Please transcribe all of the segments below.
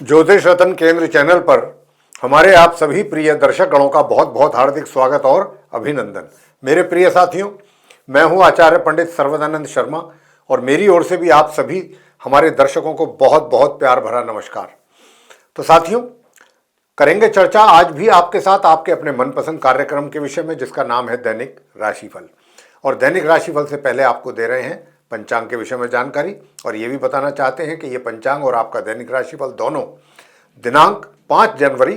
ज्योतिष रतन केंद्र चैनल पर हमारे आप सभी प्रिय दर्शक गणों का बहुत बहुत हार्दिक स्वागत और अभिनंदन। मेरे प्रिय साथियों, मैं हूं आचार्य पंडित सर्वदानंद शर्मा और मेरी ओर से भी आप सभी हमारे दर्शकों को बहुत बहुत प्यार भरा नमस्कार। तो साथियों, करेंगे चर्चा आज भी आपके साथ आपके अपने मनपसंद कार्यक्रम के विषय में, जिसका नाम है दैनिक राशिफल। और दैनिक राशिफल से पहले आपको दे रहे हैं पंचांग के विषय में जानकारी, और ये भी बताना चाहते हैं कि ये पंचांग और आपका दैनिक राशिफल दोनों दिनांक 5 जनवरी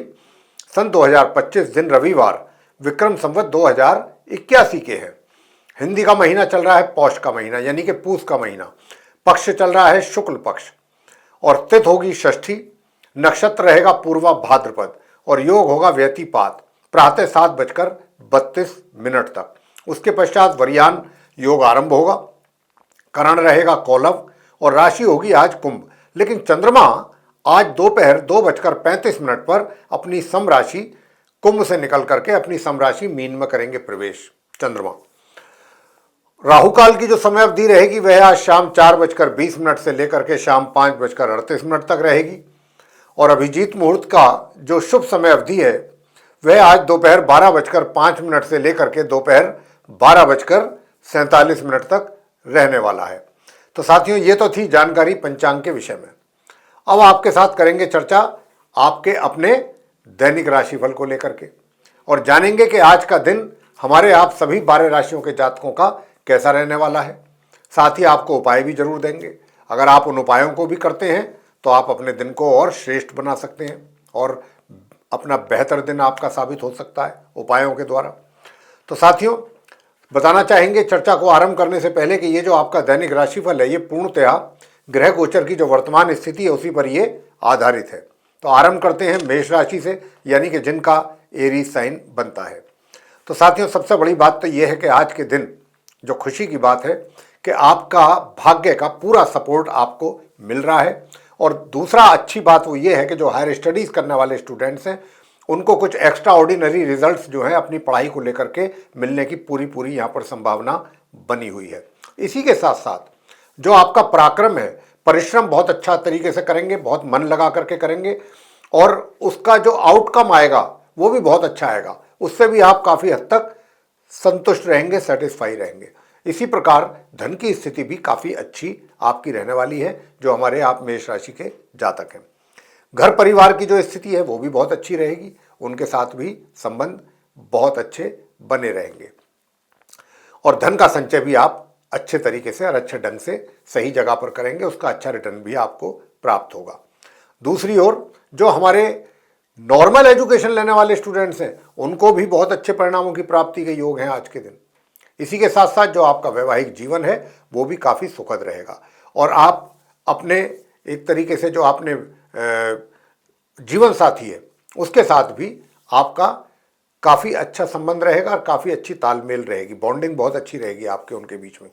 सन 2025 दिन रविवार विक्रम संवत 2081 के हैं। हिंदी का महीना चल रहा है पौष का महीना, यानी कि पूस का महीना। पक्ष चल रहा है शुक्ल पक्ष और तिथि होगी षष्ठी, नक्षत्र रहेगा पूर्वा भाद्रपद और योग होगा व्यतिपात प्रातः 7:32 तक। उसके पश्चात वरियान योग आरंभ होगा, करण रहेगा कौलव और राशि होगी आज कुंभ। लेकिन चंद्रमा आज दोपहर 2:35 पर अपनी समराशि कुंभ से निकल करके अपनी समराशि मीन में करेंगे प्रवेश। चंद्रमा राहु काल की जो समय अवधि रहेगी वह आज शाम 4:20 से लेकर के शाम 5:38 तक रहेगी। और अभिजीत मुहूर्त का जो शुभ समय अवधि है वह आज दोपहर 12:05 से लेकर के दोपहर 12:47 तक रहने वाला है। तो साथियों, ये तो थी जानकारी पंचांग के विषय में। अब आपके साथ करेंगे चर्चा आपके अपने दैनिक राशिफल को लेकर के और जानेंगे कि आज का दिन हमारे आप सभी 12 राशियों के जातकों का कैसा रहने वाला है। साथ ही आपको उपाय भी जरूर देंगे। अगर आप उन उपायों को भी करते हैं तो आप अपने दिन को और श्रेष्ठ बना सकते हैं और अपना बेहतर दिन आपका साबित हो सकता है उपायों के द्वारा। तो साथियों, बताना चाहेंगे चर्चा को आरंभ करने से पहले कि ये जो आपका दैनिक राशिफल है ये पूर्णतया ग्रह गोचर की जो वर्तमान स्थिति है उसी पर ये आधारित है। तो आरंभ करते हैं मेष राशि से, यानी कि जिनका एरीज साइन बनता है। तो साथियों, सबसे बड़ी बात तो ये है कि आज के दिन जो खुशी की बात है कि आपका भाग्य का पूरा सपोर्ट आपको मिल रहा है। और दूसरा अच्छी बात वो ये है कि जो हायर स्टडीज करने वाले स्टूडेंट्स हैं उनको कुछ एक्स्ट्रा ऑर्डिनरी रिजल्ट्स जो है अपनी पढ़ाई को लेकर के मिलने की पूरी यहाँ पर संभावना बनी हुई है। इसी के साथ साथ जो आपका पराक्रम है, परिश्रम बहुत अच्छा तरीके से करेंगे, बहुत मन लगा करके करेंगे और उसका जो आउटकम आएगा वो भी बहुत अच्छा आएगा। उससे भी आप काफ़ी हद तक संतुष्ट रहेंगे, सेटिस्फाई रहेंगे। इसी प्रकार धन की स्थिति भी काफ़ी अच्छी आपकी रहने वाली है जो हमारे आप मेष राशि के जातक हैं। घर परिवार की जो स्थिति है वो भी बहुत अच्छी रहेगी, उनके साथ भी संबंध बहुत अच्छे बने रहेंगे और धन का संचय भी आप अच्छे तरीके से और अच्छे ढंग से सही जगह पर करेंगे, उसका अच्छा रिटर्न भी आपको प्राप्त होगा। दूसरी ओर जो हमारे नॉर्मल एजुकेशन लेने वाले स्टूडेंट्स हैं उनको भी बहुत अच्छे परिणामों की प्राप्ति के योग हैं आज के दिन। इसी के साथ साथ जो आपका वैवाहिक जीवन है वो भी काफ़ी सुखद रहेगा और आप अपने एक तरीके से जो आपने जीवन साथी है उसके साथ भी आपका काफ़ी अच्छा संबंध रहेगा और काफ़ी अच्छी तालमेल रहेगी, बॉन्डिंग बहुत अच्छी रहेगी आपके उनके बीच में।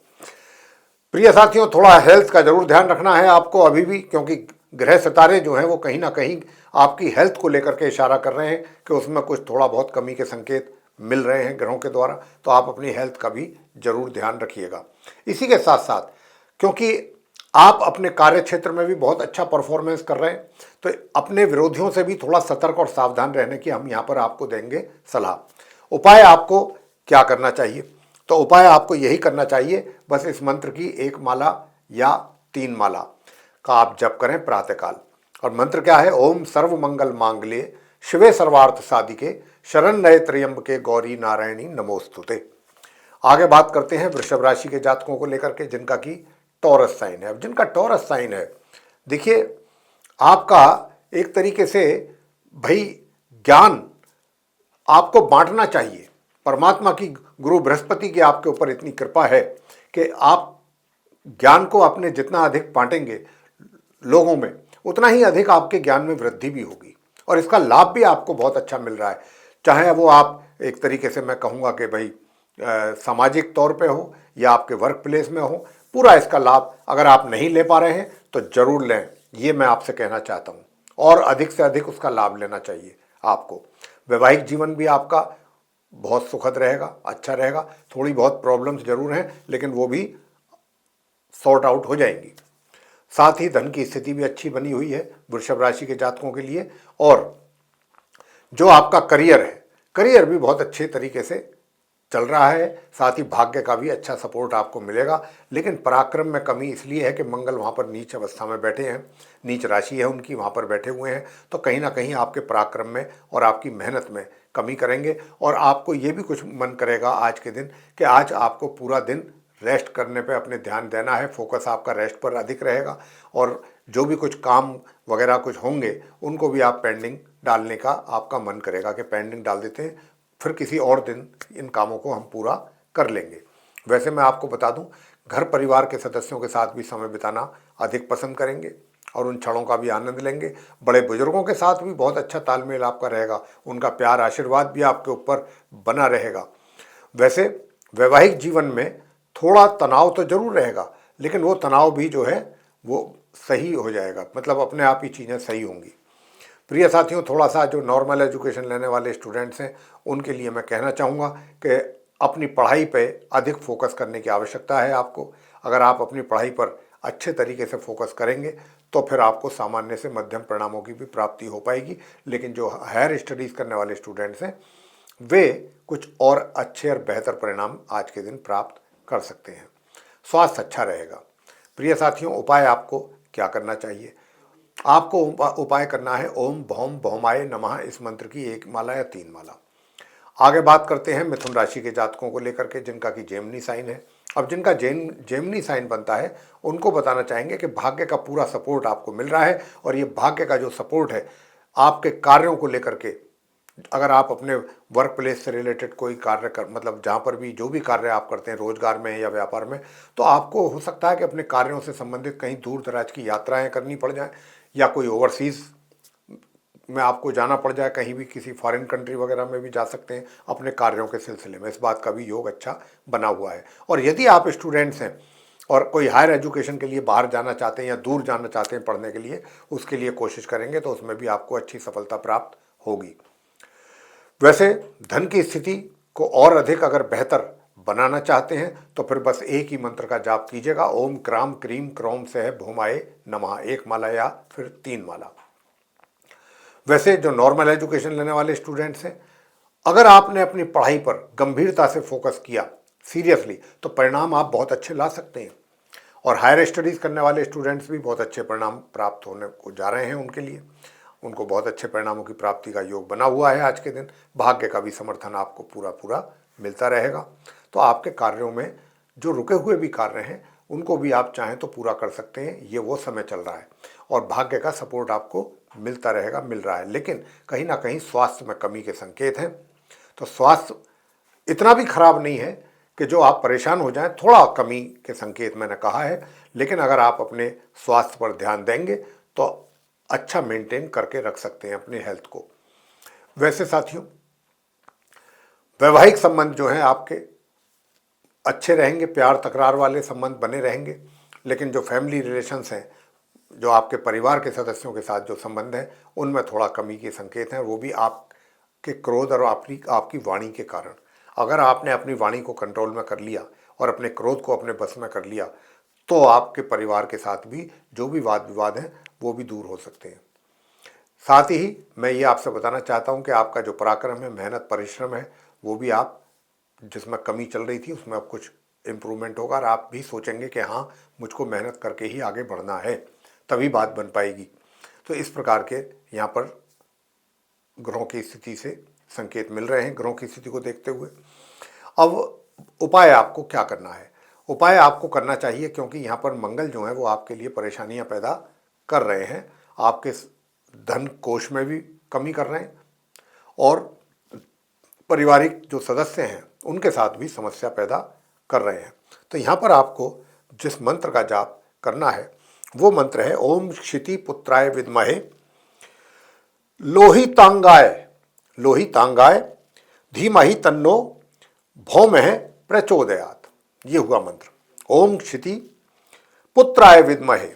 प्रिय साथियों, थोड़ा हेल्थ का जरूर ध्यान रखना है आपको अभी भी, क्योंकि ग्रह सितारे जो हैं वो कहीं ना कहीं आपकी हेल्थ को लेकर के इशारा कर रहे हैं कि उसमें कुछ थोड़ा बहुत कमी के संकेत मिल रहे हैं ग्रहों के द्वारा। तो आप अपनी हेल्थ का भी जरूर ध्यान रखिएगा। इसी के साथ साथ क्योंकि आप अपने कार्य क्षेत्र में भी बहुत अच्छा परफॉर्मेंस कर रहे हैं तो अपने विरोधियों से भी थोड़ा सतर्क और सावधान रहने की हम यहाँ पर आपको देंगे सलाह। उपाय आपको क्या करना चाहिए? तो उपाय आपको यही करना चाहिए, बस इस मंत्र की 1 माला या 3 माला का आप जप करें प्रातःकाल। और मंत्र क्या है? ओम सर्व मंगल मांगल्ये शिवे सर्वार्थ साधिके शरण्ये त्र्यंबके गौरी नारायणी नमोस्तुते। आगे बात करते हैं वृषभ राशि के जातकों को लेकर के जिनका की टॉरस साइन है। अब जिनका टॉरस साइन है, देखिए आपका एक तरीके से भाई ज्ञान आपको बांटना चाहिए। परमात्मा की, गुरु बृहस्पति की आपके ऊपर इतनी कृपा है कि आप ज्ञान को अपने जितना अधिक बांटेंगे लोगों में उतना ही अधिक आपके ज्ञान में वृद्धि भी होगी और इसका लाभ भी आपको बहुत अच्छा मिल रहा है। चाहे वो आप एक तरीके से मैं कहूँगा कि भाई सामाजिक तौर पे हो या आपके वर्क प्लेस में हो, पूरा इसका लाभ अगर आप नहीं ले पा रहे हैं तो जरूर लें, ये मैं आपसे कहना चाहता हूँ। और अधिक से अधिक उसका लाभ लेना चाहिए आपको। वैवाहिक जीवन भी आपका बहुत सुखद रहेगा, अच्छा रहेगा। थोड़ी बहुत प्रॉब्लम्स जरूर हैं लेकिन वो भी सॉर्ट आउट हो जाएंगी। साथ ही धन की स्थिति भी अच्छी बनी हुई है वृषभ राशि के जातकों के लिए। और जो आपका करियर है, करियर भी बहुत अच्छे तरीके से चल रहा है। साथ ही भाग्य का भी अच्छा सपोर्ट आपको मिलेगा। लेकिन पराक्रम में कमी इसलिए है कि मंगल वहाँ पर नीच अवस्था में बैठे हैं, नीच राशि है उनकी, वहाँ पर बैठे हुए हैं, तो कहीं ना कहीं आपके पराक्रम में और आपकी मेहनत में कमी करेंगे। और आपको ये भी कुछ मन करेगा आज के दिन कि आज आपको पूरा दिन रेस्ट करने पे अपने ध्यान देना है, फोकस आपका रेस्ट पर अधिक रहेगा। और जो भी कुछ काम वगैरह कुछ होंगे उनको भी आप पेंडिंग डालने का आपका मन करेगा कि पेंडिंग डाल देते हैं, फिर किसी और दिन इन कामों को हम पूरा कर लेंगे। वैसे मैं आपको बता दूं, घर परिवार के सदस्यों के साथ भी समय बिताना अधिक पसंद करेंगे और उन क्षणों का भी आनंद लेंगे। बड़े बुजुर्गों के साथ भी बहुत अच्छा तालमेल आपका रहेगा, उनका प्यार आशीर्वाद भी आपके ऊपर बना रहेगा। वैसे वैवाहिक जीवन में थोड़ा तनाव तो जरूर रहेगा, लेकिन वो तनाव भी जो है वो सही हो जाएगा, मतलब अपने आप ही चीज़ें सही होंगी। प्रिय साथियों, थोड़ा सा जो नॉर्मल एजुकेशन लेने वाले स्टूडेंट्स हैं उनके लिए मैं कहना चाहूँगा कि अपनी पढ़ाई पे अधिक फोकस करने की आवश्यकता है आपको। अगर आप अपनी पढ़ाई पर अच्छे तरीके से फोकस करेंगे तो फिर आपको सामान्य से मध्यम परिणामों की भी प्राप्ति हो पाएगी। लेकिन जो हायर स्टडीज़ करने वाले स्टूडेंट्स हैं वे कुछ और अच्छे और बेहतर परिणाम आज के दिन प्राप्त कर सकते हैं। स्वास्थ्य अच्छा रहेगा। प्रिय साथियों, उपाय आपको क्या करना चाहिए? आपको उपाय करना है ओम भौम भौमाय नमः इस मंत्र की 1 माला या 3 माला। आगे बात करते हैं मिथुन राशि के जातकों को लेकर के जिनका कि जेमिनी साइन है। अब जिनका जेमिनी साइन बनता है उनको बताना चाहेंगे कि भाग्य का पूरा सपोर्ट आपको मिल रहा है। और ये भाग्य का जो सपोर्ट है आपके कार्यों को लेकर के, अगर आप अपने वर्क प्लेस से रिलेटेड कोई कार्य कर, मतलब जहाँ पर भी जो भी कार्य आप करते हैं रोजगार में या व्यापार में, तो आपको हो सकता है कि अपने कार्यों से संबंधित कहीं दूर दराज की यात्राएं करनी पड़ जाएं या कोई ओवरसीज़ में आपको जाना पड़ जाए, कहीं भी किसी फॉरेन कंट्री वगैरह में भी जा सकते हैं अपने कार्यों के सिलसिले में। इस बात का भी योग अच्छा बना हुआ है। और यदि आप स्टूडेंट्स हैं और कोई हायर एजुकेशन के लिए बाहर जाना चाहते हैं या दूर जाना चाहते हैं पढ़ने के लिए, उसके लिए कोशिश करेंगे तो उसमें भी आपको अच्छी सफलता प्राप्त होगी। वैसे धन की स्थिति को और अधिक अगर बेहतर बनाना चाहते हैं तो फिर बस एक ही मंत्र का जाप कीजिएगा, ओम क्राम क्रीम क्रोम से भूमाए नमः, 1 माला या फिर 3 माला। वैसे जो नॉर्मल एजुकेशन लेने वाले स्टूडेंट्स हैं, अगर आपने अपनी पढ़ाई पर गंभीरता से फोकस किया सीरियसली, तो परिणाम आप बहुत अच्छे ला सकते हैं। और हायर स्टडीज़ करने वाले स्टूडेंट्स भी बहुत अच्छे परिणाम प्राप्त होने को जा रहे हैं उनके लिए, उनको बहुत अच्छे परिणामों की प्राप्ति का योग बना हुआ है आज के दिन। भाग्य का भी समर्थन आपको पूरा पूरा मिलता रहेगा। तो आपके कार्यों में जो रुके हुए भी कार्य हैं उनको भी आप चाहें तो पूरा कर सकते हैं, ये वो समय चल रहा है। और भाग्य का सपोर्ट आपको मिलता रहेगा, मिल रहा है। लेकिन कहीं ना कहीं स्वास्थ्य में कमी के संकेत हैं। तो स्वास्थ्य इतना भी खराब नहीं है कि जो आप परेशान हो जाएं, थोड़ा कमी के संकेत मैंने कहा है। लेकिन अगर आप अपने स्वास्थ्य पर ध्यान देंगे तो अच्छा मेंटेन करके रख सकते हैं अपने हेल्थ को। वैसे साथियों, वैवाहिक संबंध जो हैं आपके अच्छे रहेंगे, प्यार तकरार वाले संबंध बने रहेंगे। लेकिन जो फैमिली रिलेशंस हैं, जो आपके परिवार के सदस्यों के साथ जो संबंध हैं, उनमें थोड़ा कमी के संकेत हैं। वो भी आपके क्रोध और आपकी वाणी के कारण। अगर आपने अपनी वाणी को कंट्रोल में कर लिया और अपने क्रोध को अपने बस में कर लिया तो आपके परिवार के साथ भी जो भी वाद विवाद हैं वो भी दूर हो सकते हैं। साथ ही मैं ये आपसे बताना चाहता हूँ कि आपका जो पराक्रम है, मेहनत परिश्रम है, वो भी आप जिसमें कमी चल रही थी उसमें अब कुछ इम्प्रूवमेंट होगा। और आप भी सोचेंगे कि हाँ, मुझको मेहनत करके ही आगे बढ़ना है, तभी बात बन पाएगी। तो इस प्रकार के यहाँ पर ग्रहों की स्थिति से संकेत मिल रहे हैं ग्रहों की स्थिति को देखते हुए। अब उपाय आपको क्या करना है? उपाय आपको करना चाहिए, क्योंकि यहाँ पर मंगल जो है वो आपके लिए परेशानियाँ पैदा कर रहे हैं, आपके धन कोष में भी कमी कर रहे हैं और पारिवारिक जो सदस्य हैं उनके साथ भी समस्या पैदा कर रहे हैं। तो यहाँ पर आपको जिस मंत्र का जाप करना है वो मंत्र है ओम क्षिति पुत्राय विद्महे लोहितांगाय धीमहि तन्नो भौमः प्रचोदयात्। ये हुआ मंत्र, ओम क्षिति पुत्राय विद्महे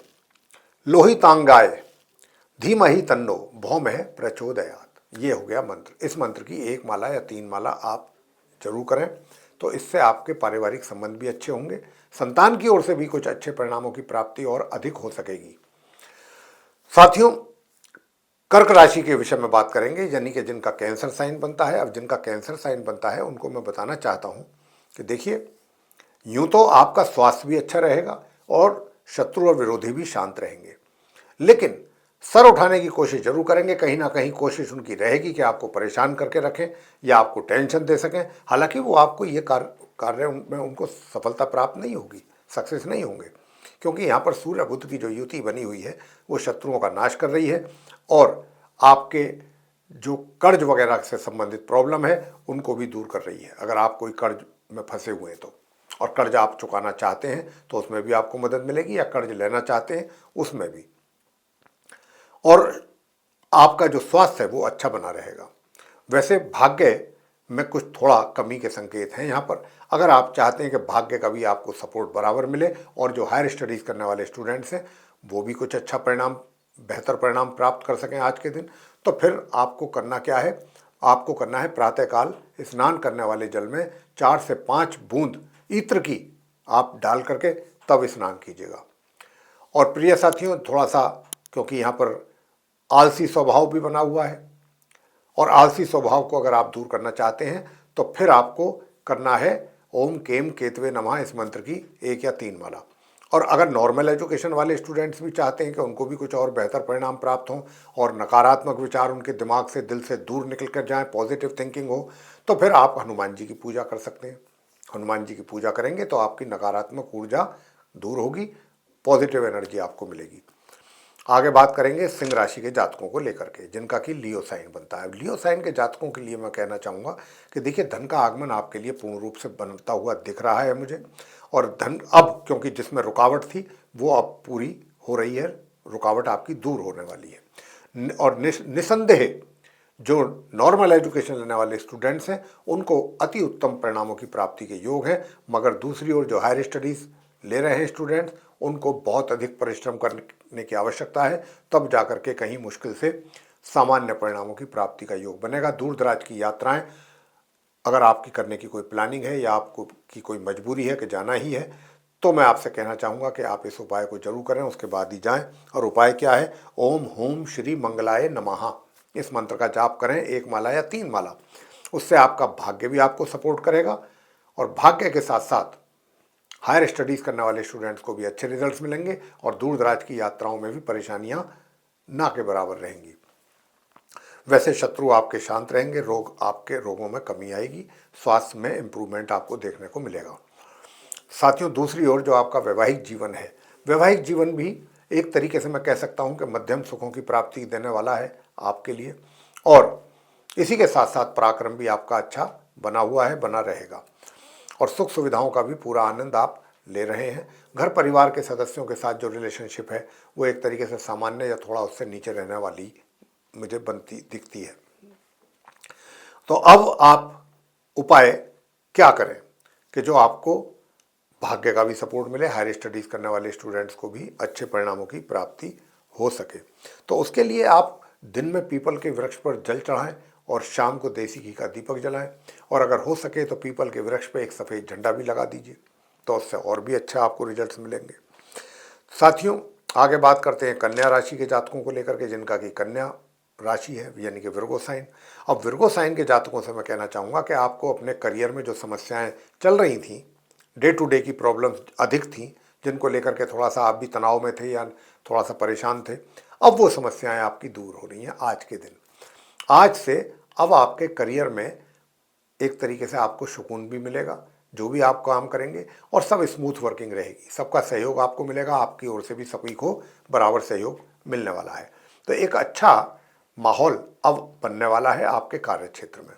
लोहितांगाय धीमहि तन्नो भौमः प्रचोदयात्। ये हो गया मंत्र। इस मंत्र की 1 माला या 3 माला आप जरूर करें। तो इससे आपके पारिवारिक संबंध भी अच्छे होंगे, संतान की ओर से भी कुछ अच्छे परिणामों की प्राप्ति और अधिक हो सकेगी। साथियों, कर्क राशि के विषय में बात करेंगे, यानी कि जिनका कैंसर साइन बनता है। अब जिनका कैंसर साइन बनता है उनको मैं बताना चाहता हूं कि देखिए, यूं तो आपका स्वास्थ्य भी अच्छा रहेगा और शत्रु और विरोधी भी शांत रहेंगे, लेकिन सर उठाने की कोशिश जरूर करेंगे। कहीं ना कहीं कोशिश उनकी रहेगी कि आपको परेशान करके रखें या आपको टेंशन दे सकें। हालांकि वो आपको ये कार्य में उनको सफलता प्राप्त नहीं होगी, सक्सेस नहीं होंगे, क्योंकि यहाँ पर सूर्य बुध की जो युति बनी हुई है वो शत्रुओं का नाश कर रही है और आपके जो कर्ज वगैरह से संबंधित प्रॉब्लम है उनको भी दूर कर रही है। अगर आप कोई कर्ज में फंसे हुए हैं तो, और कर्ज आप चुकाना चाहते हैं तो उसमें भी आपको मदद मिलेगी, या कर्ज लेना चाहते हैं उसमें भी। और आपका जो स्वास्थ्य है वो अच्छा बना रहेगा। वैसे भाग्य में कुछ थोड़ा कमी के संकेत हैं यहाँ पर। अगर आप चाहते हैं कि भाग्य का भी आपको सपोर्ट बराबर मिले और जो हायर स्टडीज़ करने वाले स्टूडेंट्स हैं वो भी कुछ अच्छा परिणाम, बेहतर परिणाम प्राप्त कर सकें आज के दिन, तो फिर आपको करना क्या है, आपको करना है प्रातःकाल स्नान करने वाले जल में 4 से 5 बूंद इत्र की आप डाल करके तब स्नान कीजिएगा। और प्रिय साथियों, थोड़ा सा, क्योंकि यहाँ पर आलसी स्वभाव भी बना हुआ है, और आलसी स्वभाव को अगर आप दूर करना चाहते हैं तो फिर आपको करना है ओम केम केतवे नमः इस मंत्र की 1 या 3 माला। और अगर नॉर्मल एजुकेशन वाले स्टूडेंट्स भी चाहते हैं कि उनको भी कुछ और बेहतर परिणाम प्राप्त हों और नकारात्मक विचार उनके दिमाग से, दिल से दूर निकल कर जाएं, पॉजिटिव थिंकिंग हो, तो फिर आप हनुमान जी की पूजा कर सकते हैं। हनुमान जी की पूजा करेंगे तो आपकी नकारात्मक ऊर्जा दूर होगी, पॉजिटिव एनर्जी आपको मिलेगी। आगे बात करेंगे सिंह राशि के जातकों को लेकर के, जिनका कि लियो साइन बनता है। लियो साइन के जातकों के लिए मैं कहना चाहूँगा कि देखिए, धन का आगमन आपके लिए पूर्ण रूप से बनता हुआ दिख रहा है मुझे, और धन अब, क्योंकि जिसमें रुकावट थी वो अब पूरी हो रही है, रुकावट आपकी दूर होने वाली है। और निसंदेह जो नॉर्मल एजुकेशन लेने वाले स्टूडेंट्स हैं उनको अति उत्तम परिणामों की प्राप्ति के योग है, मगर दूसरी ओर जो हायर स्टडीज़ ले रहे हैं स्टूडेंट्स उनको बहुत अधिक परिश्रम करने की आवश्यकता है, तब जाकर के कहीं मुश्किल से सामान्य परिणामों की प्राप्ति का योग बनेगा। दूर दराज की यात्राएं अगर आपकी करने की कोई प्लानिंग है या आपको की कोई मजबूरी है कि जाना ही है, तो मैं आपसे कहना चाहूँगा कि आप इस उपाय को जरूर करें, उसके बाद ही जाएं। और उपाय क्या है, ओम होम श्री मंगलाय नमः इस मंत्र का जाप करें 1 माला या 3 माला। उससे आपका भाग्य भी आपको सपोर्ट करेगा, और भाग्य के साथ साथ हायर स्टडीज़ करने वाले स्टूडेंट्स को भी अच्छे रिजल्ट्स मिलेंगे और दूर दराज की यात्राओं में भी परेशानियां ना के बराबर रहेंगी। वैसे शत्रु आपके शांत रहेंगे, आपके रोगों में कमी आएगी, स्वास्थ्य में इम्प्रूवमेंट आपको देखने को मिलेगा। साथियों, दूसरी ओर जो आपका वैवाहिक जीवन है, वैवाहिक जीवन भी एक तरीके से मैं कह सकता हूं कि मध्यम सुखों की प्राप्ति देने वाला है आपके लिए, और इसी के साथ साथ पराक्रम भी आपका अच्छा बना हुआ है, बना रहेगा, और सुख सुविधाओं का भी पूरा आनंद आप ले रहे हैं। घर परिवार के सदस्यों के साथ जो रिलेशनशिप है वो एक तरीके से सामान्य या थोड़ा उससे नीचे रहने वाली मुझे बनती दिखती है। तो अब आप उपाय क्या करें कि जो आपको भाग्य का भी सपोर्ट मिले, हायर स्टडीज़ करने वाले स्टूडेंट्स को भी अच्छे परिणामों की प्राप्ति हो सके। तो उसके लिए आप दिन में पीपल के वृक्ष पर जल चढ़ाएं और शाम को देसी घी का दीपक जलाएं, और अगर हो सके तो पीपल के वृक्ष पर एक सफ़ेद झंडा भी लगा दीजिए, तो उससे और भी अच्छा आपको रिजल्ट्स मिलेंगे। साथियों, आगे बात करते हैं कन्या राशि के जातकों को लेकर के, जिनका कि कन्या राशि है, यानी कि विर्गो साइन। अब विर्गो साइन के जातकों से मैं कहना चाहूँगा कि आपको अपने करियर में जो समस्याएं चल रही थी, डे टू डे की प्रॉब्लम्स अधिक थी, जिनको लेकर के थोड़ा सा आप भी तनाव में थे या थोड़ा सा परेशान थे, अब वो समस्याएं आपकी दूर हो रही हैं आज के दिन। आज से अब आपके करियर में एक तरीके से आपको सुकून भी मिलेगा, जो भी आप काम करेंगे, और सब स्मूथ वर्किंग रहेगी, सबका सहयोग आपको मिलेगा, आपकी ओर से भी सभी को बराबर सहयोग मिलने वाला है। तो एक अच्छा माहौल अब बनने वाला है आपके कार्य क्षेत्र में।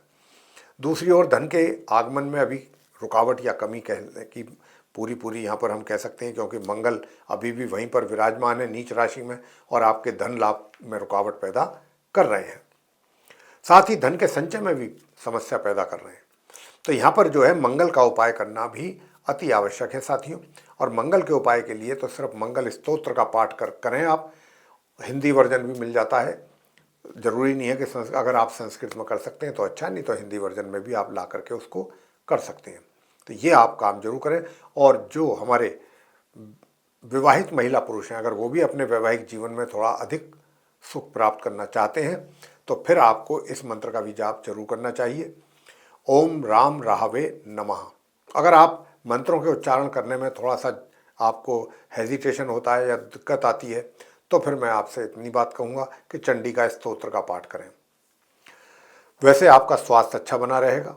दूसरी ओर धन के आगमन में अभी रुकावट या कमी कहने की पूरी यहाँ पर हम कह सकते हैं, क्योंकि मंगल अभी भी वहीं पर विराजमान है नीच राशि में, और आपके धन लाभ में रुकावट पैदा कर रहे हैं, साथ ही धन के संचय में भी समस्या पैदा कर रहे हैं। तो यहाँ पर जो है मंगल का उपाय करना भी अति आवश्यक है साथियों। और मंगल के उपाय के लिए तो सिर्फ मंगल स्तोत्र का पाठ करें आप, हिंदी वर्जन भी मिल जाता है, ज़रूरी नहीं है कि अगर आप संस्कृत में कर सकते हैं तो अच्छा, नहीं तो हिंदी वर्जन में भी आप ला करके उसको कर सकते हैं। तो ये आप काम जरूर करें। और जो हमारे विवाहित महिला पुरुष हैं, अगर वो भी अपने वैवाहिक जीवन में थोड़ा अधिक सुख प्राप्त करना चाहते हैं तो फिर आपको इस मंत्र का भी जाप जरूर करना चाहिए। ओम राम राहवे नमः। अगर आप मंत्रों के उच्चारण करने में थोड़ा सा आपको हेजिटेशन होता है या दिक्कत आती है तो फिर मैं आपसे इतनी बात कहूँगा कि चंडिका स्तोत्र का पाठ करें। वैसे आपका स्वास्थ्य अच्छा बना रहेगा,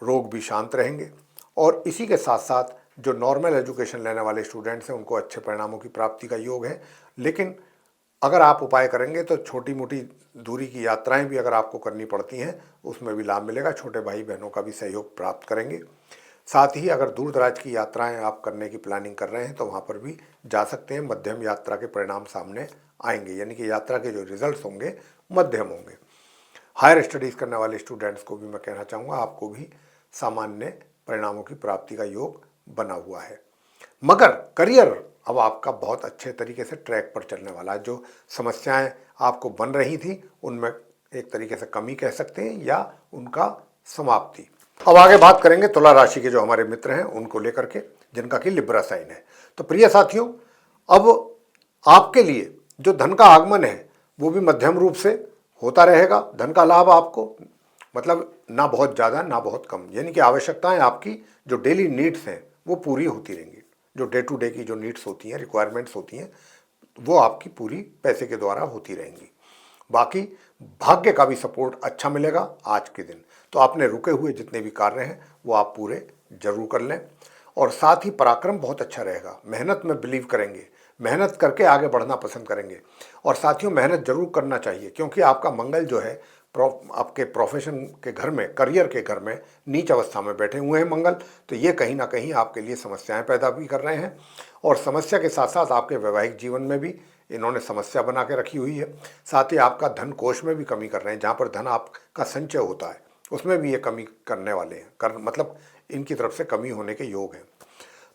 रोग भी शांत रहेंगे और इसी के साथ साथ जो नॉर्मल एजुकेशन लेने वाले स्टूडेंट्स हैं उनको अच्छे परिणामों की प्राप्ति का योग है। लेकिन अगर आप उपाय करेंगे तो छोटी मोटी दूरी की यात्राएं भी अगर आपको करनी पड़ती हैं उसमें भी लाभ मिलेगा, छोटे भाई बहनों का भी सहयोग प्राप्त करेंगे। साथ ही अगर दूर दराज की यात्राएं आप करने की प्लानिंग कर रहे हैं तो वहाँ पर भी जा सकते हैं। मध्यम यात्रा के परिणाम सामने आएंगे, यानी कि यात्रा के जो रिजल्ट्स होंगे मध्यम होंगे। हायर स्टडीज़ करने वाले स्टूडेंट्स को भी मैं कहना चाहूँगा आपको भी सामान्य परिणामों की प्राप्ति का योग बना हुआ है। मगर करियर अब आपका बहुत अच्छे तरीके से ट्रैक पर चलने वाला है। जो समस्याएं आपको बन रही थी उनमें एक तरीके से कमी कह सकते हैं या उनका समाप्ति। अब आगे बात करेंगे तुला राशि के जो हमारे मित्र हैं उनको लेकर के, जिनका कि लिब्रा साइन है। तो प्रिय साथियों, अब आपके लिए जो धन का आगमन है वो भी मध्यम रूप से होता रहेगा। धन का लाभ आपको मतलब ना बहुत ज़्यादा ना बहुत कम, यानी कि आवश्यकताएं आपकी जो डेली नीड्स हैं वो पूरी होती रहेंगी। जो डे टू डे की जो नीड्स होती हैं, रिक्वायरमेंट्स होती हैं, वो आपकी पूरी पैसे के द्वारा होती रहेंगी। बाकी भाग्य का भी सपोर्ट अच्छा मिलेगा आज के दिन। तो आपने रुके हुए जितने भी कार्य हैं वो आप पूरे जरूर कर लें। और साथ ही पराक्रम बहुत अच्छा रहेगा, मेहनत में बिलीव करेंगे, मेहनत करके आगे बढ़ना पसंद करेंगे। और साथियों मेहनत जरूर करना चाहिए क्योंकि आपका मंगल जो है आपके प्रोफेशन के घर में, करियर के घर में नीच अवस्था में बैठे हुए हैं मंगल। तो ये कहीं ना कहीं आपके लिए समस्याएं पैदा भी कर रहे हैं और समस्या के साथ साथ आपके वैवाहिक जीवन में भी इन्होंने समस्या बना के रखी हुई है। साथ ही आपका धन कोष में भी कमी कर रहे हैं, जहाँ पर धन आपका संचय होता है उसमें भी ये कमी करने वाले हैं, मतलब इनकी तरफ से कमी होने के योग हैं।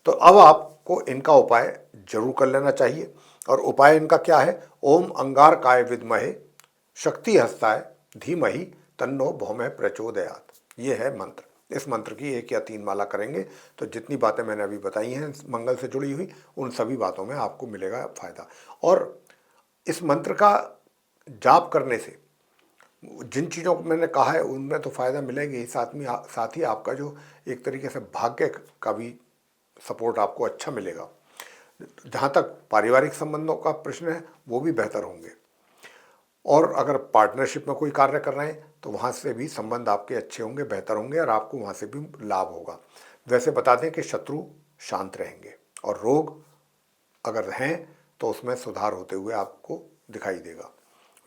तो अब आपको इनका उपाय जरूर कर लेना चाहिए। और उपाय इनका क्या है? ओम अंगारकाय विद्महे शक्ति हस्ताय धीमहि तन्नो भौमः प्रचोदयात्। ये है मंत्र। इस मंत्र की 1 या 3 माला करेंगे तो जितनी बातें मैंने अभी बताई हैं मंगल से जुड़ी हुई, उन सभी बातों में आपको मिलेगा फायदा। और इस मंत्र का जाप करने से जिन चीज़ों को मैंने कहा है उनमें तो फ़ायदा मिलेगा ही, साथ ही आपका जो एक तरीके से भाग्य का भी सपोर्ट आपको अच्छा मिलेगा। जहाँ तक पारिवारिक संबंधों का प्रश्न है वो भी बेहतर होंगे। और अगर पार्टनरशिप में कोई कार्य कर रहे हैं तो वहाँ से भी संबंध आपके अच्छे होंगे, बेहतर होंगे और आपको वहाँ से भी लाभ होगा। वैसे बता दें कि शत्रु शांत रहेंगे और रोग अगर हैं तो उसमें सुधार होते हुए आपको दिखाई देगा।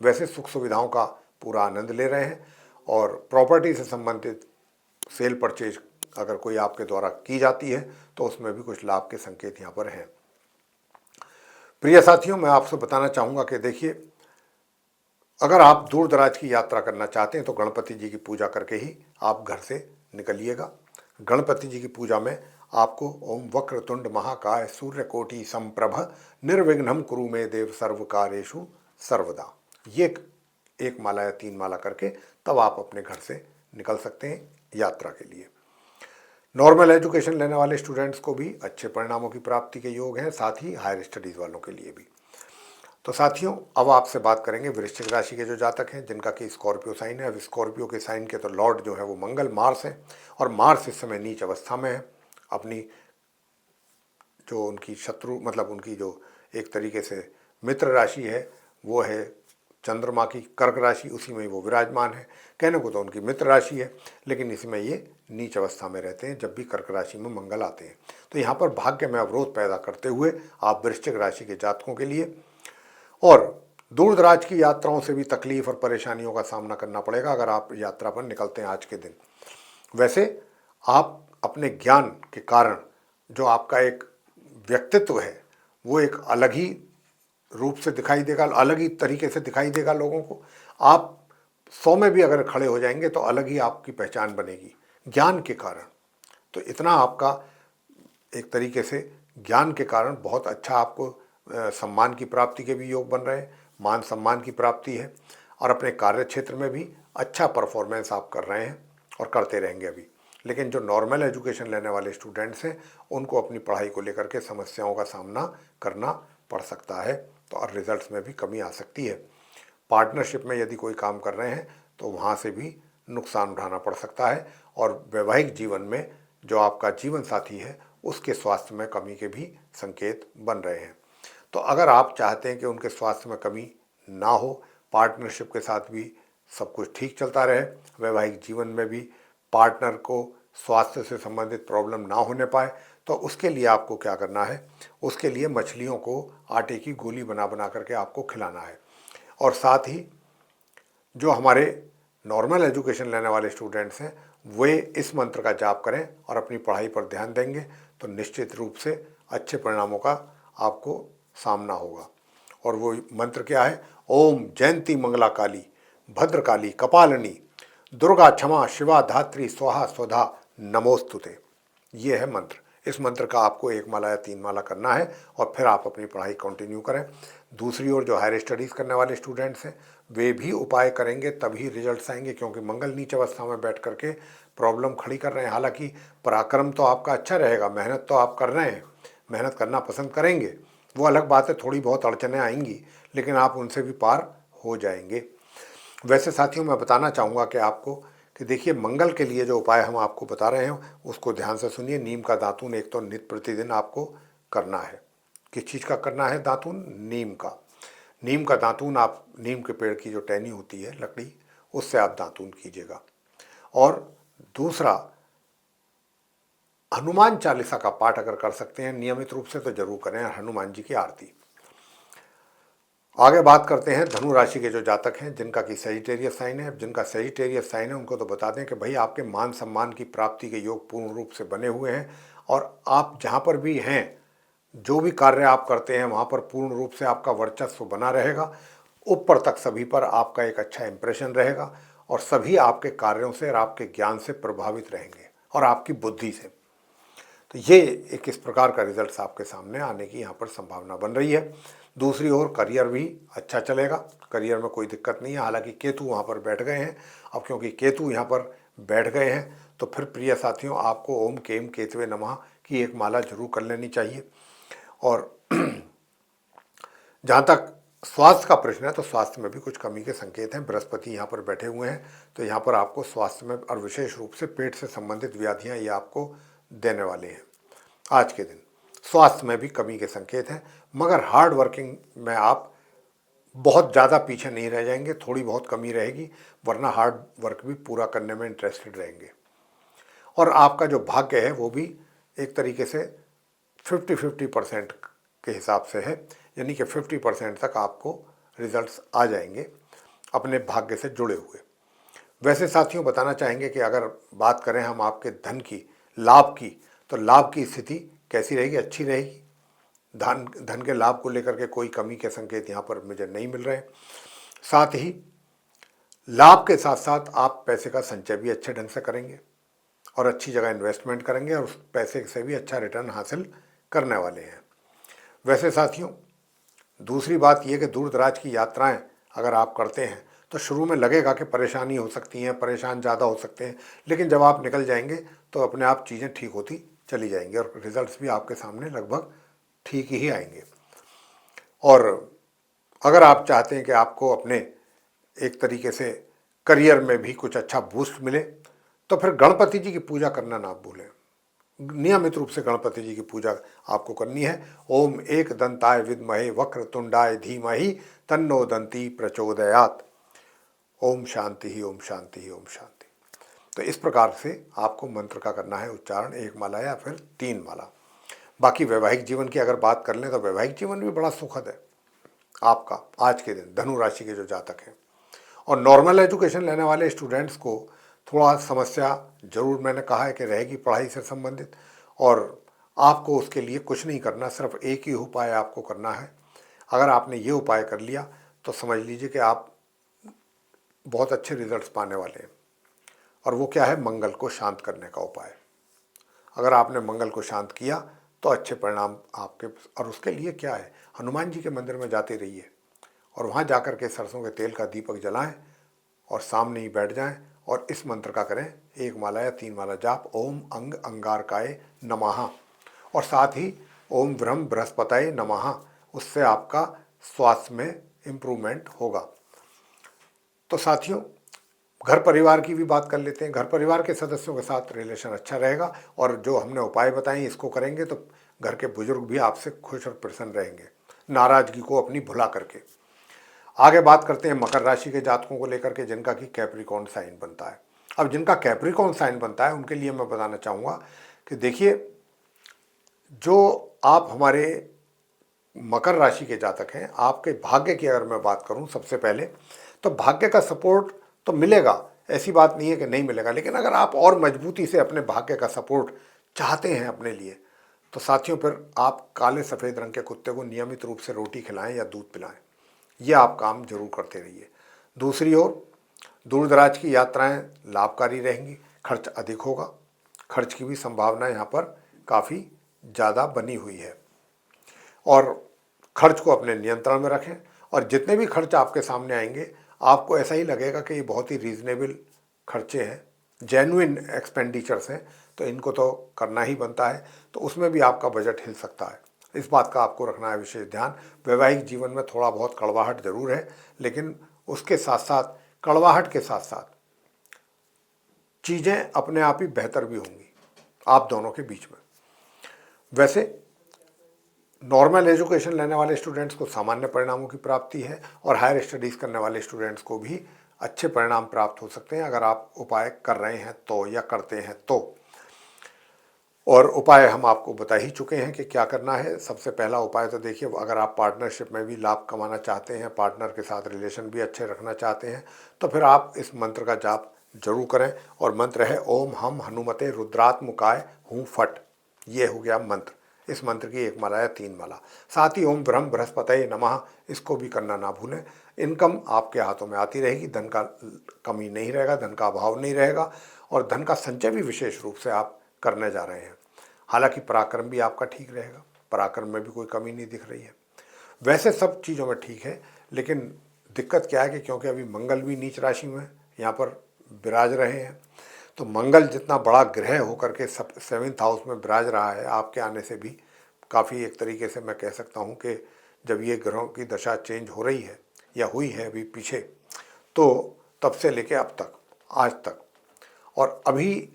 वैसे सुख सुविधाओं का पूरा आनंद ले रहे हैं और प्रॉपर्टी से संबंधित सेल परचेज अगर कोई आपके द्वारा की जाती है तो उसमें भी कुछ लाभ के संकेत यहाँ पर हैं। प्रिय साथियों, मैं आपसे बताना चाहूँगा कि देखिए, अगर आप दूर दराज की यात्रा करना चाहते हैं तो गणपति जी की पूजा करके ही आप घर से निकलिएगा। गणपति जी की पूजा में आपको ओम वक्रतुंड महाकाय सूर्यकोटि समप्रभ निर्विघ्नं कुरु मे देव सर्व कार्येषु सर्वदा, ये एक माला या 3 माला करके तब आप अपने घर से निकल सकते हैं यात्रा के लिए। नॉर्मल एजुकेशन लेने वाले स्टूडेंट्स को भी अच्छे परिणामों की प्राप्ति के योग हैं, साथ ही हायर स्टडीज़ वालों के लिए भी। तो साथियों, अब आपसे बात करेंगे वृश्चिक राशि के जो जातक हैं जिनका कि स्कॉर्पियो साइन है। अब स्कॉर्पियो के साइन के तो लॉर्ड जो है वो मंगल, मार्स है और मार्स इस समय नीच अवस्था में है। अपनी जो उनकी शत्रु मतलब उनकी जो एक तरीके से मित्र राशि है वो है चंद्रमा की कर्क राशि, उसी में वो विराजमान है। कहने को तो उनकी मित्र राशि है लेकिन इसमें ये नीच अवस्था में रहते हैं जब भी कर्क राशि में मंगल आते हैं। तो यहाँ पर भाग्य में अवरोध पैदा करते हुए आप वृश्चिक राशि के जातकों के लिए और दूर दराज की यात्राओं से भी तकलीफ और परेशानियों का सामना करना पड़ेगा अगर आप यात्रा पर निकलते हैं आज के दिन। वैसे आप अपने ज्ञान के कारण जो आपका एक व्यक्तित्व है वो एक अलग ही रूप से दिखाई देगा, अलग ही तरीके से दिखाई देगा लोगों को। आप 100 में भी अगर खड़े हो जाएंगे तो अलग ही आपकी पहचान बनेगी ज्ञान के कारण। तो इतना आपका एक तरीके से ज्ञान के कारण बहुत अच्छा आपको सम्मान की प्राप्ति के भी योग बन रहे हैं, मान सम्मान की प्राप्ति है और अपने कार्य क्षेत्र में भी अच्छा परफॉर्मेंस आप कर रहे हैं और करते रहेंगे अभी। लेकिन जो नॉर्मल एजुकेशन लेने वाले स्टूडेंट्स हैं उनको अपनी पढ़ाई को लेकर के समस्याओं का सामना करना पड़ सकता है, तो और रिजल्ट्स में भी कमी आ सकती है। पार्टनरशिप में यदि कोई काम कर रहे हैं तो वहाँ से भी नुकसान उठाना पड़ सकता है, और वैवाहिक जीवन में जो आपका जीवन साथी है उसके स्वास्थ्य में कमी के भी संकेत बन रहे हैं। तो अगर आप चाहते हैं कि उनके स्वास्थ्य में कमी ना हो, पार्टनरशिप के साथ भी सब कुछ ठीक चलता रहे, वैवाहिक जीवन में भी पार्टनर को स्वास्थ्य से संबंधित प्रॉब्लम ना होने पाए, तो उसके लिए आपको क्या करना है, उसके लिए मछलियों को आटे की गोली बना बना करके आपको खिलाना है। और साथ ही जो हमारे नॉर्मल एजुकेशन लेने वाले स्टूडेंट्स हैं वे इस मंत्र का जाप करें और अपनी पढ़ाई पर ध्यान देंगे तो निश्चित रूप से अच्छे परिणामों का आपको सामना होगा। और वो मंत्र क्या है? ओम जयंती मंगला काली भद्रकाली कपालिनी दुर्गा क्षमा शिवा धात्री स्वाहा स्वधा नमोस्तुते। ये है मंत्र। इस मंत्र का आपको 1 माला या 3 माला करना है और फिर आप अपनी पढ़ाई कंटिन्यू करें। दूसरी ओर जो हायर स्टडीज़ करने वाले स्टूडेंट्स हैं वे भी उपाय करेंगे तभी रिजल्ट्स आएंगे, क्योंकि मंगल नीच अवस्था में बैठ करके प्रॉब्लम खड़ी कर रहे हैं। हालांकि पराक्रम तो आपका अच्छा रहेगा, मेहनत तो आप कर रहे हैं, मेहनत करना पसंद करेंगे, वो अलग बात है, थोड़ी बहुत अड़चनें आएंगी लेकिन आप उनसे भी पार हो जाएंगे। वैसे साथियों मैं बताना चाहूँगा कि आपको कि देखिए मंगल के लिए जो उपाय हम आपको बता रहे हैं उसको ध्यान से सुनिए। नीम का दातून एक तो नित्य प्रतिदिन आपको करना है। किस चीज़ का करना है दातून? नीम का। नीम का दातून आप नीम के पेड़ की जो टहनी होती है लकड़ी, उससे आप दातून कीजिएगा। और दूसरा, हनुमान चालीसा का पाठ अगर कर सकते हैं नियमित रूप से तो जरूर करें, हनुमान जी की आरती। आगे बात करते हैं धनु राशि के जो जातक हैं जिनका कि सेजिटेरियस साइन है। जिनका सेजिटेरियस साइन है उनको तो बता दें कि भाई आपके मान सम्मान की प्राप्ति के योग पूर्ण रूप से बने हुए हैं, और आप जहाँ पर भी हैं, जो भी कार्य आप करते हैं वहाँ पर पूर्ण रूप से आपका वर्चस्व बना रहेगा। ऊपर तक सभी पर आपका एक अच्छा इंप्रेशन रहेगा और सभी आपके कार्यों से और आपके ज्ञान से प्रभावित रहेंगे और आपकी बुद्धि से। तो ये एक इस प्रकार का रिजल्ट्स आपके सामने आने की यहाँ पर संभावना बन रही है। दूसरी ओर करियर भी अच्छा चलेगा, करियर में कोई दिक्कत नहीं है। हालांकि केतु वहाँ पर बैठ गए हैं, अब क्योंकि केतु यहाँ पर बैठ गए हैं तो फिर प्रिय साथियों आपको ओम केम केतवे नमः की 1 माला जरूर कर लेनी चाहिए। और जहाँ तक स्वास्थ्य का प्रश्न है तो स्वास्थ्य में भी कुछ कमी के संकेत हैं। बृहस्पति यहाँ पर बैठे हुए हैं तो यहाँ पर आपको स्वास्थ्य में और विशेष रूप से पेट से संबंधित व्याधियाँ ये आपको देने वाले हैं। आज के दिन स्वास्थ्य में भी कमी के संकेत हैं, मगर हार्ड वर्किंग में आप बहुत ज़्यादा पीछे नहीं रह जाएंगे, थोड़ी बहुत कमी रहेगी, वरना हार्ड वर्क भी पूरा करने में इंटरेस्टेड रहेंगे। और आपका जो भाग्य है वो भी एक तरीके से 50-50% के हिसाब से है, यानी कि 50% तक आपको रिजल्ट्स आ जाएंगे अपने भाग्य से जुड़े हुए। वैसे साथियों बताना चाहेंगे कि अगर बात करें हम आपके धन की, लाभ की, तो लाभ की स्थिति कैसी रहेगी? अच्छी रहेगी। धन के लाभ को लेकर के कोई कमी के संकेत यहाँ पर मुझे नहीं मिल रहे। साथ ही लाभ के साथ साथ आप पैसे का संचय भी अच्छे ढंग से करेंगे और अच्छी जगह इन्वेस्टमेंट करेंगे और उस पैसे से भी अच्छा रिटर्न हासिल करने वाले हैं। वैसे साथियों दूसरी बात यह कि दूर दराज की यात्राएं अगर आप करते हैं तो शुरू में लगेगा कि परेशानी हो सकती हैं, परेशान ज़्यादा हो सकते हैं, लेकिन जब आप निकल जाएंगे तो अपने आप चीज़ें ठीक होती चली जाएंगी और रिजल्ट्स भी आपके सामने लगभग ठीक ही आएंगे। और अगर आप चाहते हैं कि आपको अपने एक तरीके से करियर में भी कुछ अच्छा बूस्ट मिले तो फिर गणपति जी की पूजा करना ना भूलें। नियमित रूप से गणपति जी की पूजा आपको करनी है। ओम एक दंताय विद्महे वक्रतुंडाय धीमहि तन्नो दंती प्रचोदयात। ओम शांति ही ओम शांति ही ओम शांति। तो इस प्रकार से आपको मंत्र का करना है उच्चारण, 1 माला या फिर 3 माला। बाकी वैवाहिक जीवन की अगर बात कर लें तो वैवाहिक जीवन भी बड़ा सुखद है आपका आज के दिन, धनु राशि के जो जातक हैं। और नॉर्मल एजुकेशन लेने वाले स्टूडेंट्स को थोड़ा समस्या जरूर मैंने कहा है कि रहेगी पढ़ाई से संबंधित, और आपको उसके लिए कुछ नहीं करना, सिर्फ एक ही उपाय आपको करना है। अगर आपने ये उपाय कर लिया तो समझ लीजिए कि आप बहुत अच्छे रिजल्ट्स पाने वाले हैं। और वो क्या है? मंगल को शांत करने का उपाय। अगर आपने मंगल को शांत किया तो अच्छे परिणाम आपके, और उसके लिए क्या है, हनुमान जी के मंदिर में जाते रहिए और वहाँ जाकर के सरसों के तेल का दीपक जलाएं और सामने ही बैठ जाएं और इस मंत्र का करें 1 माला या 3 माला जाप, ओम अंग अंगारकाय नमः, और साथ ही ओम ब्रह्म बृहस्पतये नमः। उससे आपका स्वास्थ्य में इम्प्रूवमेंट होगा। तो साथियों, घर परिवार की भी बात कर लेते हैं। घर परिवार के सदस्यों के साथ रिलेशन अच्छा रहेगा, और जो हमने उपाय बताए इसको करेंगे तो घर के बुजुर्ग भी आपसे खुश और प्रसन्न रहेंगे, नाराजगी को अपनी भुला करके। आगे बात करते हैं मकर राशि के जातकों को लेकर के, जिनका कि कैप्रिकॉर्न साइन बनता है। अब जिनका कैप्रिकॉर्न साइन बनता है उनके लिए मैं बताना चाहूँगा कि देखिए, जो आप हमारे मकर राशि के जातक हैं, आपके भाग्य की अगर मैं बात करूं सबसे पहले, तो भाग्य का सपोर्ट तो मिलेगा, ऐसी बात नहीं है कि नहीं मिलेगा, लेकिन अगर आप और मजबूती से अपने भाग्य का सपोर्ट चाहते हैं अपने लिए, तो साथियों फिर आप काले सफ़ेद रंग के कुत्ते को नियमित रूप से रोटी खिलाएं या दूध पिलाएं। ये आप काम जरूर करते रहिए। दूसरी ओर, दूर दराज की यात्राएं लाभकारी रहेंगी, खर्च अधिक होगा, खर्च की भी संभावना यहाँ पर काफ़ी ज़्यादा बनी हुई है, और खर्च को अपने नियंत्रण में रखें। और जितने भी खर्च आपके सामने आएंगे, आपको ऐसा ही लगेगा कि ये बहुत ही रीजनेबल खर्चे हैं, जेन्युइन एक्सपेंडिचर्स हैं, तो इनको तो करना ही बनता है, तो उसमें भी आपका बजट हिल सकता है। इस बात का आपको रखना है विशेष ध्यान। वैवाहिक जीवन में थोड़ा बहुत कड़वाहट जरूर है, लेकिन उसके साथ साथ, कड़वाहट के साथ साथ चीज़ें अपने आप ही बेहतर भी होंगी आप दोनों के बीच में। वैसे नॉर्मल एजुकेशन लेने वाले स्टूडेंट्स को सामान्य परिणामों की प्राप्ति है, और हायर स्टडीज़ करने वाले स्टूडेंट्स को भी अच्छे परिणाम प्राप्त हो सकते हैं अगर आप उपाय कर रहे हैं तो, या करते हैं तो। और उपाय हम आपको बता ही चुके हैं कि क्या करना है। सबसे पहला उपाय तो देखिए, अगर आप पार्टनरशिप में भी लाभ कमाना चाहते हैं, पार्टनर के साथ रिलेशन भी अच्छे रखना चाहते हैं, तो फिर आप इस मंत्र का जाप जरूर करें। और मंत्र है ओम हम हनुमते रुद्रात्मकाय हूँ फट। ये हो गया मंत्र। इस मंत्र की 1 माला या 3 माला। साथ ही ओम ब्रह्म बृहस्पतये नमः, इसको भी करना ना भूलें। इनकम आपके हाथों में आती रहेगी, धन का कमी नहीं रहेगा, धन का अभाव नहीं रहेगा, और धन का संचय भी विशेष रूप से आप करने जा रहे हैं। हालांकि पराक्रम भी आपका ठीक रहेगा, पराक्रम में भी कोई कमी नहीं दिख रही है। वैसे सब चीज़ों में ठीक है, लेकिन दिक्कत क्या है कि क्योंकि अभी मंगल भी नीच राशि में यहाँ पर विराज रहे हैं, तो मंगल जितना बड़ा ग्रह होकर के सब 7th हाउस में विराज रहा है, आपके आने से भी काफ़ी, एक तरीके से मैं कह सकता हूँ कि जब ये ग्रहों की दशा चेंज हो रही है या हुई है अभी पीछे, तो तब से लेके अब तक, आज तक, और अभी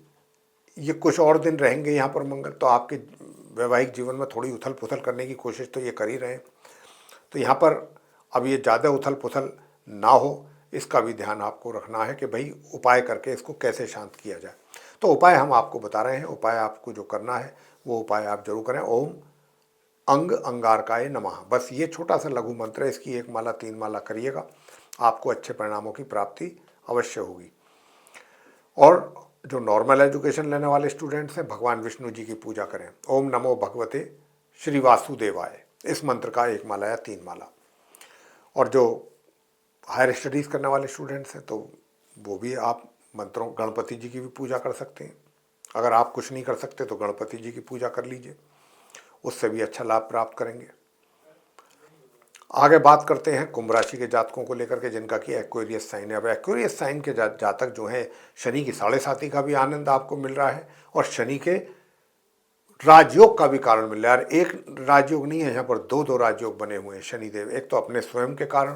ये कुछ और दिन रहेंगे यहाँ पर मंगल, तो आपके वैवाहिक जीवन में थोड़ी उथल पुथल करने की कोशिश तो ये कर ही रहे हैं। तो यहाँ पर अब ये ज़्यादा उथल पुथल ना हो, इसका भी ध्यान आपको रखना है कि भाई उपाय करके इसको कैसे शांत किया जाए। तो उपाय हम आपको बता रहे हैं, उपाय आपको जो करना है वो उपाय आप जरूर करें। ओम अंग अंगारकाय नमः, बस ये छोटा सा लघु मंत्र है, इसकी 1 माला 3 माला करिएगा, आपको अच्छे परिणामों की प्राप्ति अवश्य होगी। और जो नॉर्मल एजुकेशन लेने वाले स्टूडेंट्स हैं, भगवान विष्णु जी की पूजा करें। ओम नमो भगवते श्री वासुदेवाय, इस मंत्र का 1 माला या 3 माला। और जो हायर स्टडीज़ करने वाले स्टूडेंट्स हैं, तो वो भी आप मंत्रों, गणपति जी की भी पूजा कर सकते हैं। अगर आप कुछ नहीं कर सकते तो गणपति जी की पूजा कर लीजिए, उससे भी अच्छा लाभ प्राप्त करेंगे। आगे बात करते हैं कुंभ राशि के जातकों को लेकर के, जिनका कि एक्वेरियस साइन है। अब एक्वेरियस साइन के जातक जो हैं, शनि की 7.5 का भी आनंद आपको मिल रहा है, और शनि के राजयोग का भी कारण मिल रहा है। एक राजयोग नहीं है, यहाँ पर 2 राजयोग बने हुए हैं शनिदेव। एक तो अपने स्वयं के कारण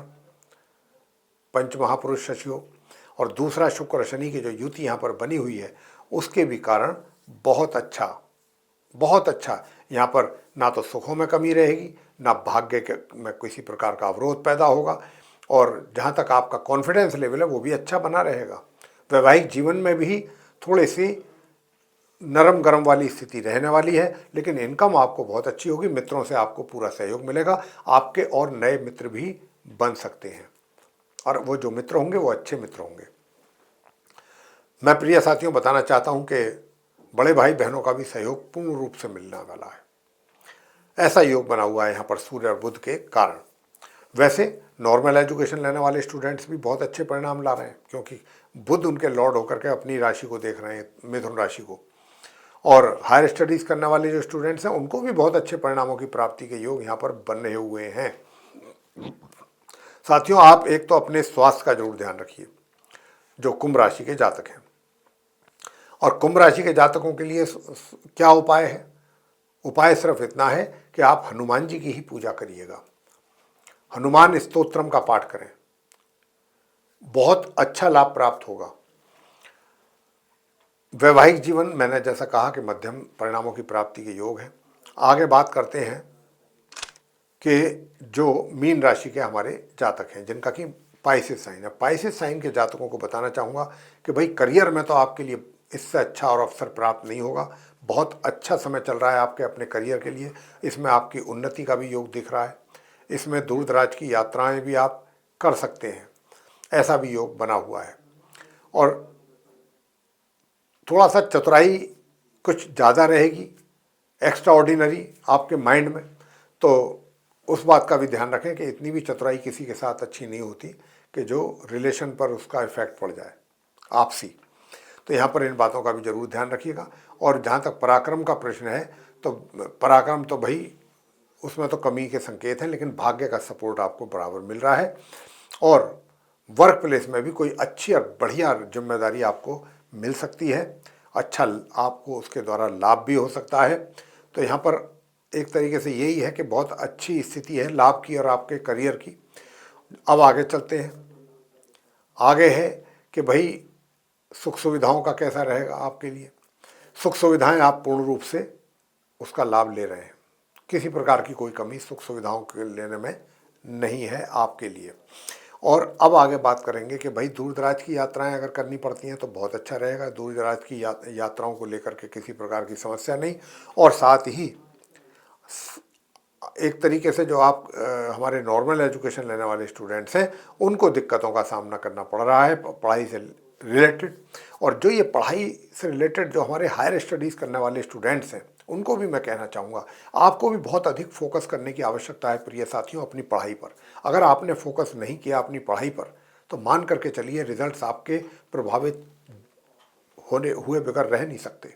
पंच महापुरुष शशियोग, और दूसरा शुक्र शनि की जो युति यहाँ पर बनी हुई है उसके भी कारण बहुत अच्छा यहाँ पर ना तो सुखों में कमी रहेगी, ना भाग्य में किसी प्रकार का अवरोध पैदा होगा, और जहाँ तक आपका कॉन्फिडेंस लेवल है वो भी अच्छा बना रहेगा। वैवाहिक जीवन में भी थोड़ी सी नरम गरम वाली स्थिति रहने वाली है, लेकिन इनकम आपको बहुत अच्छी होगी। मित्रों से आपको पूरा सहयोग मिलेगा, आपके और नए मित्र भी बन सकते हैं, और वो जो मित्र होंगे वो अच्छे मित्र होंगे। मैं प्रिय साथियों बताना चाहता हूं कि बड़े भाई बहनों का भी सहयोग पूर्ण रूप से मिलने वाला है। ऐसा योग बना हुआ है यहाँ पर सूर्य और बुध के कारण। वैसे नॉर्मल एजुकेशन लेने वाले स्टूडेंट्स भी बहुत अच्छे परिणाम ला रहे हैं, क्योंकि बुध उनके लॉर्ड होकर के अपनी राशि को देख रहे हैं, मिथुन राशि को। और हायर स्टडीज़ करने वाले जो स्टूडेंट्स हैं उनको भी बहुत अच्छे परिणामों की प्राप्ति के योग यहाँ पर बने हुए हैं। साथियों, आप एक तो अपने स्वास्थ्य का जरूर ध्यान रखिए। जो कुंभ राशि के जातक हैं। और कुंभ राशि के जातकों के लिए क्या उपाय है? उपाय सिर्फ इतना है कि आप हनुमान जी की ही पूजा करिएगा, हनुमान स्तोत्रम का पाठ करें, बहुत अच्छा लाभ प्राप्त होगा। वैवाहिक जीवन मैंने जैसा कहा कि मध्यम परिणामों की प्राप्ति के योग है। आगे बात करते हैं कि जो मीन राशि के हमारे जातक हैं जिनका कि पाइसेस साइन है, पाइसेस साइन के जातकों को बताना चाहूँगा कि भाई करियर में तो आपके लिए इससे अच्छा और अवसर प्राप्त नहीं होगा। बहुत अच्छा समय चल रहा है आपके अपने करियर के लिए, इसमें आपकी उन्नति का भी योग दिख रहा है, इसमें दूर दराज की यात्राएं भी आप कर सकते हैं, ऐसा भी योग बना हुआ है। और थोड़ा सा चतुराई कुछ ज़्यादा रहेगी, एक्स्ट्रा ऑर्डिनरी आपके माइंड में, तो उस बात का भी ध्यान रखें कि इतनी भी चतुराई किसी के साथ अच्छी नहीं होती कि जो रिलेशन पर उसका इफेक्ट पड़ जाए आपसी। तो यहाँ पर इन बातों का भी जरूर ध्यान रखिएगा। और जहाँ तक पराक्रम का प्रश्न है तो पराक्रम तो भाई उसमें तो कमी के संकेत हैं, लेकिन भाग्य का सपोर्ट आपको बराबर मिल रहा है। और वर्क प्लेस में भी कोई अच्छी और बढ़िया जिम्मेदारी आपको मिल सकती है, अच्छा आपको उसके द्वारा लाभ भी हो सकता है। तो यहाँ पर एक तरीके से यही है कि बहुत अच्छी स्थिति है लाभ की और आपके करियर की। अब आगे चलते हैं। आगे है कि भाई सुख सुविधाओं का कैसा रहेगा आपके लिए। सुख सुविधाएं आप पूर्ण रूप से उसका लाभ ले रहे हैं, किसी प्रकार की कोई कमी सुख सुविधाओं के लेने में नहीं है आपके लिए। और अब आगे बात करेंगे कि भाई दूर दराज की यात्राएं अगर करनी पड़ती हैं तो बहुत अच्छा रहेगा। दूर दराज की यात्राओं को लेकर के किसी प्रकार की समस्या नहीं। और साथ ही एक तरीके से जो आप हमारे नॉर्मल एजुकेशन लेने वाले स्टूडेंट्स हैं उनको दिक्कतों का सामना करना पड़ रहा है पढ़ाई से रिलेटेड। और जो ये पढ़ाई से रिलेटेड जो हमारे हायर स्टडीज़ करने वाले स्टूडेंट्स हैं उनको भी मैं कहना चाहूँगा, आपको भी बहुत अधिक फोकस करने की आवश्यकता है प्रिय साथियों अपनी पढ़ाई पर। अगर आपने फोकस नहीं किया अपनी पढ़ाई पर तो मान करके चलिए रिजल्ट्स आपके प्रभावित होने हुए बगैर रह नहीं सकते।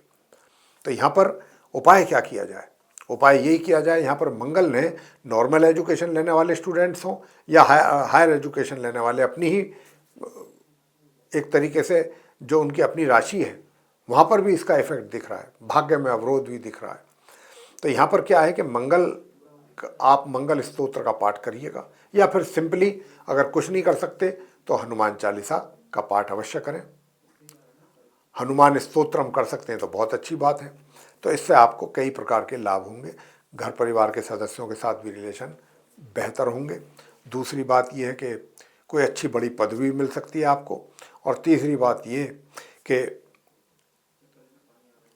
तो यहाँ पर उपाय क्या किया जाए? उपाय यही किया जाए, यहाँ पर मंगल ने नॉर्मल एजुकेशन लेने वाले स्टूडेंट्स हों या हायर एजुकेशन लेने वाले, अपनी ही एक तरीके से जो उनकी अपनी राशि है वहाँ पर भी इसका इफेक्ट दिख रहा है, भाग्य में अवरोध भी दिख रहा है। तो यहाँ पर क्या है कि आप मंगल स्तोत्र का पाठ करिएगा, या फिर सिंपली अगर कुछ नहीं कर सकते तो हनुमान चालीसा का पाठ अवश्य करें। हनुमान स्तोत्र हम कर सकते हैं तो बहुत अच्छी बात है। तो इससे आपको कई प्रकार के लाभ होंगे, घर परिवार के सदस्यों के साथ भी रिलेशन बेहतर होंगे। दूसरी बात यह है कि कोई अच्छी बड़ी पदवी मिल सकती है आपको। और तीसरी बात ये कि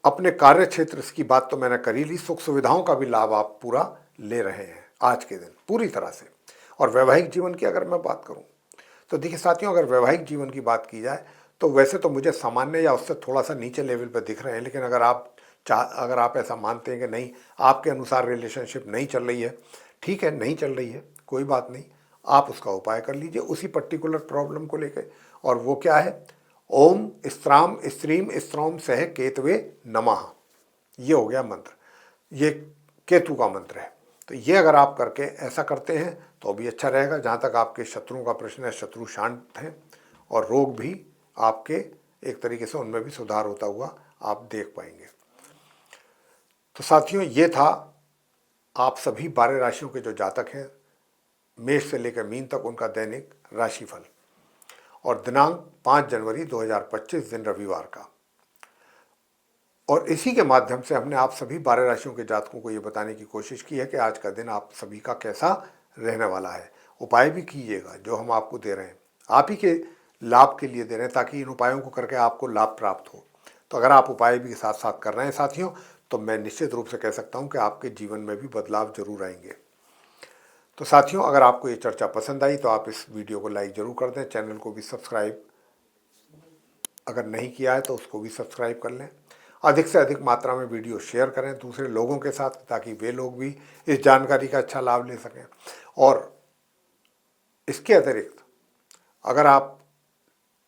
अपने कार्य क्षेत्र की बात तो मैंने कर ही ली, सुख सुविधाओं का भी लाभ आप पूरा ले रहे हैं आज के दिन पूरी तरह से। और वैवाहिक जीवन की अगर मैं बात करूं तो देखिए साथियों, अगर वैवाहिक जीवन की बात की जाए तो वैसे तो मुझे सामान्य या उससे थोड़ा सा नीचे लेवल पर दिख रहे हैं, लेकिन अगर आप ऐसा मानते हैं कि नहीं आपके अनुसार रिलेशनशिप नहीं चल रही है, ठीक है नहीं चल रही है, कोई बात नहीं, आप उसका उपाय कर लीजिए उसी पर्टिकुलर प्रॉब्लम को लेकर। और वो क्या है? ओम स्त्राम स्त्रीम स्त्रौम सह केतवे नमः, ये हो गया मंत्र, ये केतु का मंत्र है। तो ये अगर आप करके ऐसा करते हैं तो भी अच्छा रहेगा। जहाँ तक आपके शत्रुओं का प्रश्न है, शत्रु शांत हैं और रोग भी आपके एक तरीके से उनमें भी सुधार होता हुआ आप देख पाएंगे। तो साथियों ये था आप सभी 12 राशियों के जो जातक हैं मेष से लेकर मीन तक उनका दैनिक राशिफल, और दिनांक 5 जनवरी 2025 दिन रविवार का। और इसी के माध्यम से हमने आप सभी 12 राशियों के जातकों को ये बताने की कोशिश की है कि आज का दिन आप सभी का कैसा रहने वाला है। उपाय भी कीजिएगा जो हम आपको दे रहे हैं, आप ही के लाभ के लिए दे रहे हैं, ताकि इन उपायों को करके आपको लाभ प्राप्त हो। तो अगर आप उपाय भी साथ साथ कर रहे हैं साथियों, तो मैं निश्चित रूप से कह सकता हूँ कि आपके जीवन में भी बदलाव जरूर आएंगे। तो साथियों, अगर आपको ये चर्चा पसंद आई तो आप इस वीडियो को लाइक ज़रूर कर दें, चैनल को भी सब्सक्राइब अगर नहीं किया है तो उसको भी सब्सक्राइब कर लें। अधिक से अधिक मात्रा में वीडियो शेयर करें दूसरे लोगों के साथ, ताकि वे लोग भी इस जानकारी का अच्छा लाभ ले सकें। और इसके अतिरिक्त अगर आप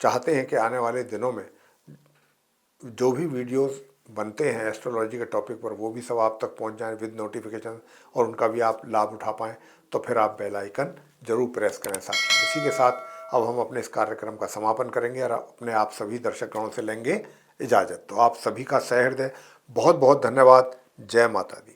चाहते हैं कि आने वाले दिनों में जो भी वीडियोस बनते हैं एस्ट्रोलॉजी के टॉपिक पर वो भी सब आप तक पहुंच जाएं विद नोटिफिकेशन, और उनका भी आप लाभ उठा पाएँ, तो फिर आप बेल आइकन जरूर प्रेस करें साथियों। इसी के साथ अब हम अपने इस कार्यक्रम का समापन करेंगे और अपने आप सभी दर्शकों से लेंगे इजाज़त। तो आप सभी का सहृदय बहुत बहुत धन्यवाद। जय माता दी।